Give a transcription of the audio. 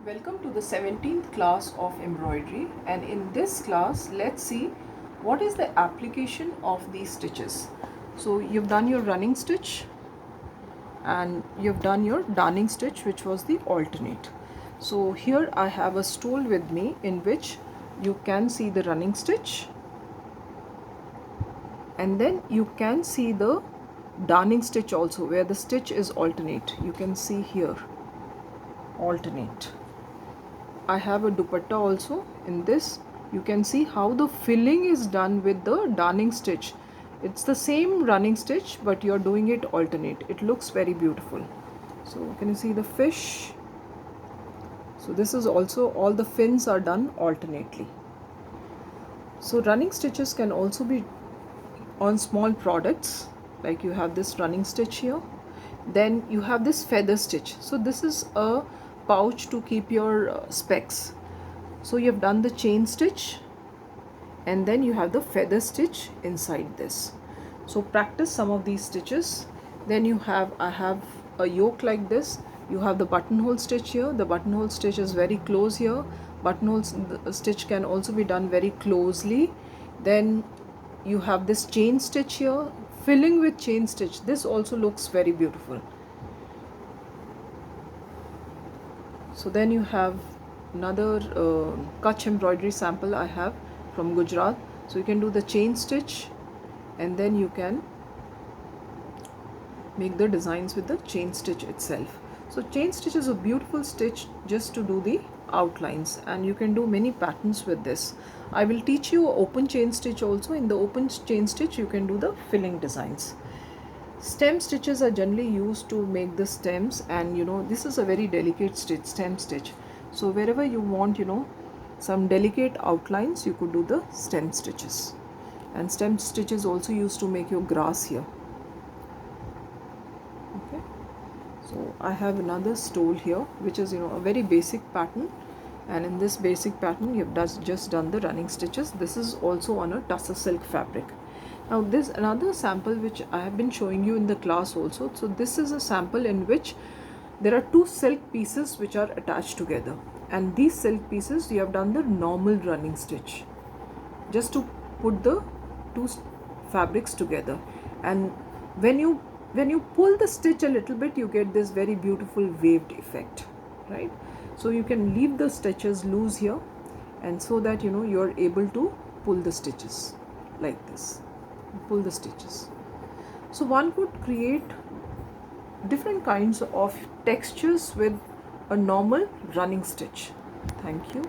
Welcome to the 17th class of embroidery, and in this class let's see what is the application of these stitches. So you've done your running stitch and you've done your darning stitch, which was the alternate. So here I have a stole with me in which you can see the running stitch and then you can see the darning stitch also, where the stitch is alternate. You can see here alternate. I have a dupatta also. In this you can see how the filling is done with the darning stitch. It's the same running stitch but you're doing it alternate. It looks very beautiful. So can you see the fish? So this is also, all the fins are done alternately. So running stitches can also be on small products, like you have this running stitch here. Then you have this feather stitch. So this is a pouch to keep your specs. So you have done the chain stitch and then you have the feather stitch inside this. So practice some of these stitches. Then you have, I have a yoke like this. You have the buttonhole stitch here. The buttonhole stitch is very close here. Buttonhole stitch can also be done very closely. Then you have this chain stitch here, filling with chain stitch. This also looks very beautiful. So then you have another Kutch embroidery sample I have from Gujarat. So you can do the chain stitch and then you can make the designs with the chain stitch itself. So chain stitch is a beautiful stitch just to do the outlines, and you can do many patterns with this. I will teach you open chain stitch also. In the open chain stitch you can do the filling designs. Stem stitches are generally used to make the stems, and this is a very delicate stitch, stem stitch. So wherever you want some delicate outlines, you could do the stem stitches. And stem stitches also used to make your grass here. Okay, so I have another stole here which is a very basic pattern, and in this basic pattern you have just done the running stitches. This is also on a tussar silk fabric. Now this another sample which I have been showing you in the class also. So this is a sample in which there are two silk pieces which are attached together, and these silk pieces you have done the normal running stitch just to put the two fabrics together. And when you pull the stitch a little bit, you get this very beautiful waved effect, right? So you can leave the stitches loose here, and so that you're able to pull the stitches like this. Pull the stitches. So one could create different kinds of textures with a normal running stitch. Thank you.